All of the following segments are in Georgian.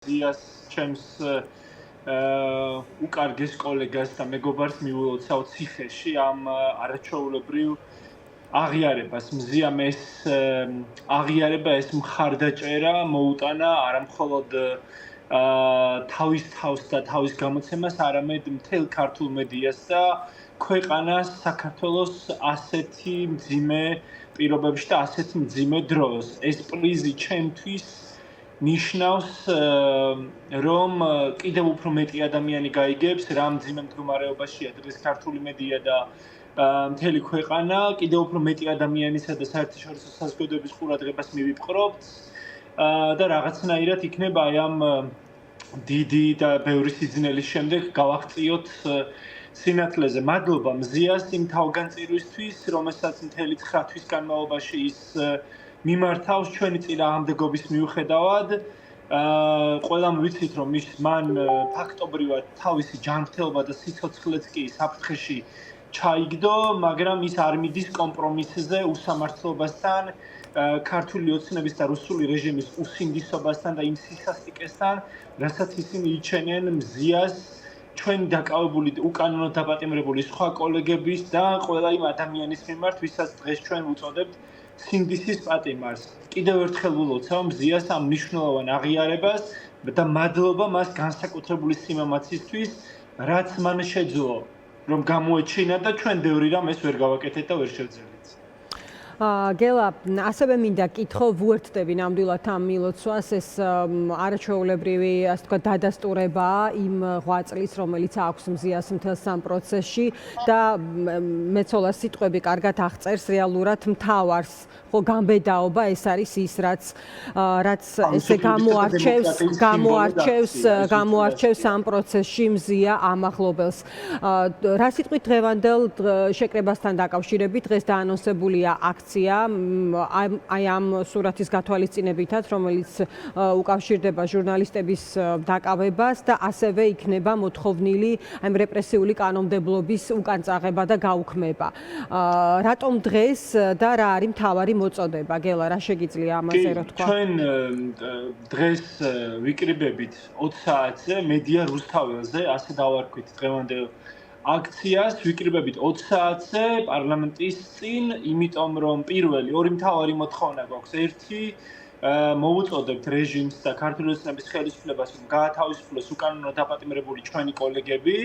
ზიას ჩემს უკარგეს კოლეგას და მეგობარს მიულოცავ ციხეში ამ არაჩვეულებრივ აღიარებას. მზიამ ეს აღიარება, ეს მხარდაჭერა მოუტანა არამხოლოდ თავის თავს და თავის გამოცემას, არამედ მთელ ქართულ მედიას და ქვეყანას საქართველოს ასეთი მძიმე პირობებში და ასეთ მძიმე დროს. ეს პრიზი ჩემთვის ნიშნავს, რომ კიდევ უფრო მეტი ადამიანი გაიგებს, რა მძიმე მდგომარეობაშია დღეს ქართული მედია და მთელი ქვეყანა, კიდევ უფრო მეტი ადამიანისა და საერთაშორისო საზოგადოების ყურადღებას მივიპყრობთ და რაღაცნაირად იქნება აი ამ დიდი და ბევრი სიძნელის შემდეგ გავაღწიოთ სინათლეზე. მადლობა მზიას იმ თავგანწირვისთვის, რომელსაც მთელი 9 თვის განმავლობაში ის მიმართავს ჩვენი წინააღმდეგობის მიუხედავად. ყველამ ვიცით, რომ მან ფაქტობრივად თავისი ჯანმრთელობა და სიცოცხლეც კი საფრთხეში ჩაიგდო, მაგრამ ის არ მიდის კომპრომისზე უსამართლობასთან, ქართული ოცნების და რუსული რეჟიმის უსინდისობასთან და იმ სისასტიკესთან, რასაც ისინი იჩენენ მზიას, ჩვენი დაკავებული უკანონო დაპატიმრებული სხვა კოლეგების და ყველა იმ ადამიანის მიმართ, ვისაც დღეს ჩვენ ვუწოდებთ სინდისის პატიმარს. კიდევ ერთხელ ვილოცავ მზიას ამ მნიშვნელოვან აღიარებას და მადლობა მას განსაკუთრებული სიმამაცისთვის, რაც მან შეძლო, რომ გამოეჩინა და ჩვენ ბევრი რამ ეს ვერ გავაკეთეთ და ვერ შევძლებთ. გელა, ასევე მინდა კითხო, ვუერთდები ნამდვილად ამ მილოცვას, ეს არაჩვეულებრივი, ასე ვთქვათ, დადასტურება იმ ღვაწლის, რომელიც აქვს მზიას მთელს ამ პროცესში და მეცოლას სიტყვები კარგად აღწერს რეალურად მთავარს, ხო, გამბედაობა ეს არის ის, რაც ესე გამოარჩევს ამ პროცესში მზია ამაღლობელს. რა სიტყვით დღევანდელ შეკრებასთან დაკავშირებით დღეს დაანონსებულია აქცია აი ამ სურათის გათვალისწინებითაც, რომელიც უკავშირდება ჟურნალისტების დაკავებას და ასევე იქნება მოთხოვნილი აი რეპრესიული კანონმდებლობის უკანწაღება და გაუქმება. რატომ დღეს და რა არის მთავარი მოწოდება? გელა, რა შეგიძლია ამაზე რა თქვა? ჩვენ დღეს ვიკრიბებით 20 საათზე მედია რუსთაველზე, ასე დავარქვით დღევანდელ აქციას, ვიკრიბებით 20 საათზე პარლამენტის წინ, იმიტომ რომ პირველი ორი მთავარი მოთხოვნა გვაქვს. ერთი, მოვუწოდებთ რეჟიმს და ქართული ოცნების ხელისუფლებას, რომ გაათავისუფლოს უკანონო დაპატიმრებული ჩვენი კოლეგები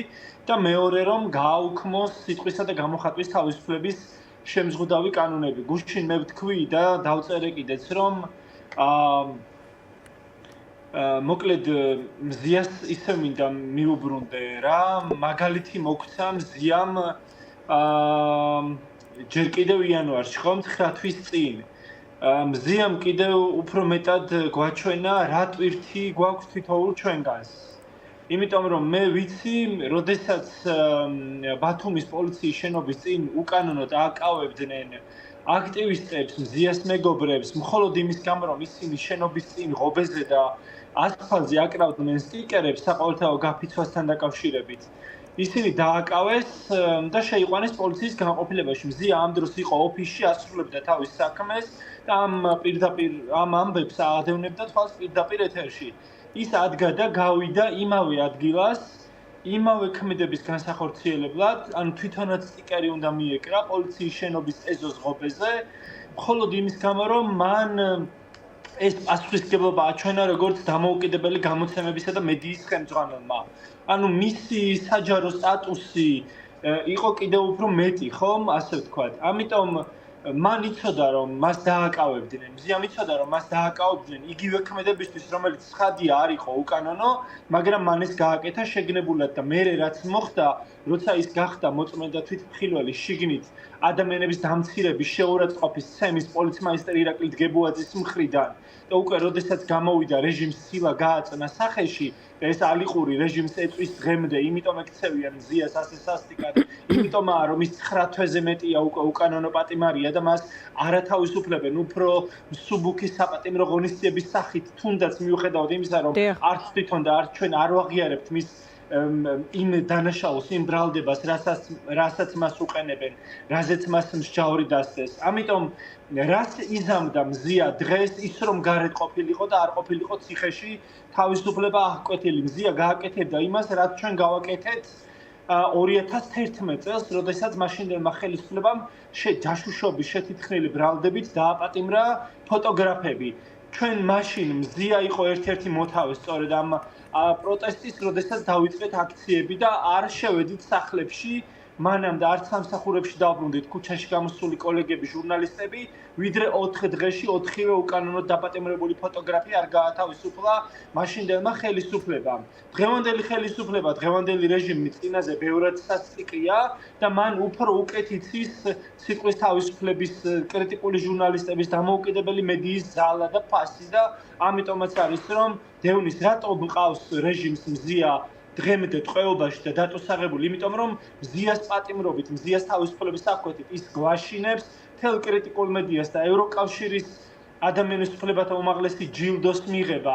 და მეორე, რომ გააუქმოს სიტყვისა და გამოხატვის თავისუფლების შემზღუდავი კანონები. გუშინ მე ვთქვი და დავწერე კიდეც, რომ მოკლედ მზიას ისე მინდა მიუბრუნდე რა, მაგალითი მოგცა მზიამ ჯერ კიდევ იანვარში, ხომ 9 თვის წინ. მზიამ კიდევ უფრო მეტად გვაჩვენა რა ტვირთი გვაქვს თითოეულ ჩვენგანს. იმიტომ რომ მე ვიცი, როდესაც ბათუმის პოლიციის შენობის წინ უკანონოდ ააკავებდნენ აქტივისტებს, მზიას მეგობრებს, მხოლოდ იმის გამო, რომ ისინი შენობის წინ ღობეზე და ასფალტზე აკრავდნენ სტიკერებს საყოველთაო გაფიცვასთან დაკავშირებით. ისინი დააკავეს და შეიყვანეს პოლიციის განყოფილებაში. მზია ამ დროს იყო ოფისში, ასრულებდა თავის საქმეს და ამ ამბებს აადევნებდა თვალს პირდაპირ ეთერში. ის ადგა და გავიდა იმავე ადგილას, იმავე ქმედების განსახორციელებლად, ანუ თვითონაც სტიკერი უნდა მიეკრა პოლიციის შენობის ეზოს ღობეზე, მხოლოდ იმის გამო, რომ მან ეს პასუხისმგებლობა აჩვენა როგორც დამოუკიდებელი გამოცემებისა და მედიის ხელმძღვანელმა. ანუ მისი საჯარო სტატუსი იყო კიდევ უფრო მეტი, ხომ, ასე ვთქვათ. ამიტომ მან იცოდა, რომ მას დააკავებდნენ. მზიამ იცოდა, რომ მას დააკავებდნენ იგივე ქმედებისთვის, რომელიც ცხადია არ იყო უკანონო, მაგრამ მან ეს გააკეთა შეგნებულად და მერე რაც მოხდა, როცა ის გახდა მოწმენდა თვითმხილველი შიგნით ადამიანების დამცირების შეურაცხყოფის ცემის პოლიცმაისტერ ირაკლი დგებუაძის მხრიდან და უკვე როდესაც გამოვიდა რეჟიმს სილა გააწნა სახეში და ეს ალიყური რეჟიმს ეწვის დღემდე, იმიტომ ეკცევიან მზიას ასე სასტიკად, იმიტომაა რომ ის 9 თვეზე მეტია უკვე უკანონო პატიმარია და მას არათავისუფლებენ უფრო მსუბუქი საპატიმრო ღონისძიების სახით, თუნდაც მიუხედავად იმისა, რომ არც თვითონ და არც ჩვენ არ ვაღიარებთ მის იმ დანაშაულს, იმ ბრალდებას, რასაც მას უყენებენ, რაზეც მას მსჯავრი დასდეს. ამიტომ რას იზამდა მზია დღეს ის რომ გარეთ ყოფილიყო და არ ყოფილიყო ციხეში, თავისუფლება აღკვეთილი. მზია გააკეთებდა იმას, რაც ჩვენ გავაკეთეთ 2011 წელს, როდესაც მაშინდელმა ხელისუფლებამ ჯაშუშობის შეთითხნილი ბრალდებით დააპატიმრა ფოტოგრაფები. ჩვენ მაშინ მზია იყო ერთ-ერთი მოთავე სწორედ ამ პროტესტის, როდესაც დავიწყეთ აქციები და არ შევედით სახლებში, მანამდე არც სამსახურებში დავბრუნდით ქუჩაში გამოსული კოლეგები, ჟურნალისტები, ვიდრე 4 დღეში 4-ვე უკანონოდ დაპატიმრებული ფოტოგრაფი არ გაათავისუფლა მაშინდელმა ხელისუფლებამ. დღევანდელი ხელისუფლება, დღევანდელი რეჟიმი წინაზე ბევრად სასტიკია და მან უფრო უკეთ იცის სიტყვის თავისუფლების კრიტიკული ჟურნალისტების დამოუკიდებელი მედიის ძალა და ფასი და ამიტომაც არის რომ დევნის რატომ მყავს რეჟიმს მზია დღემდე ტყვეობაში და დატოსაღებული, იმიტომ რომ მზიას პატიმრობით, მზიას თავისუფლების აღკვეთით ის გვაშინებს მთელ კრიტიკულ მედიას და ევროკავშირის ადამიანის უფლებათა უმაღლესი ჯილდოს მიღება,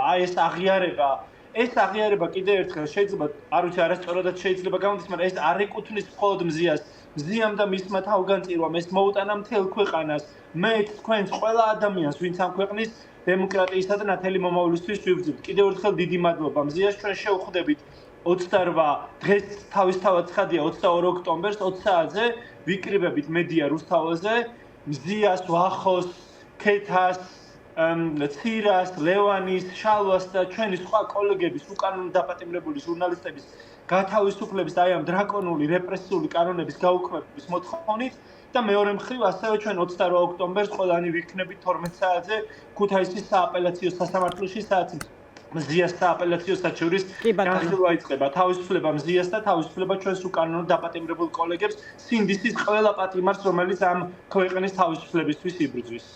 ეს აღიარება კიდევ ერთხელ შეიძლება, არ ვიცი, არასწორადაც შეიძლება გამოდის, მაგრამ ეს არ ეკუთვნის მხოლოდ მზიას. მზიამ და მისმა თავგანწირვამ ეს მოუტანა მთელ ქვეყანას, მეც, თქვენს, ყველა ადამიანს, ვინც ამ ქვეყნის დემოკრატიისა და ნათელი მომავლისთვის ვიბრძვით. კიდევ ერთხელ დიდი მადლობა მზიას, ჩვენ შევხვდებით 28 დღეს თავისთავად ცხადია 22 ოქტომბერს 20 საათზე ვიკრიბებით მედია რუსთაველზე მზიას, ვახოს, ქეთას, ცირას, ლევანის, შალვას და ჩვენი სხვა კოლეგების უკანონოდ დაპატიმრებული ჟურნალისტების გათავისუფლების აი ამ დრაკონული რეპრესიული კანონების გაუქმების მოთხოვნით და მეორე მხრივ ასევე ჩვენ 22 ოქტომბერს ყველანი ვიქნებით 12 საათზე ქუთაისის სააპელაციო სასამართლოში სადაც მზიას სააპელაციო საჩივრის განხილვა იწყება. თავისუფლება მზიას და თავისუფლება ჩვენს უკანონოდ დაპატიმრებულ კოლეგებს, სინდისის ყველა პატიმარს, რომელიც ამ ქვეყნის თავისუფლებისთვის იბრძვის.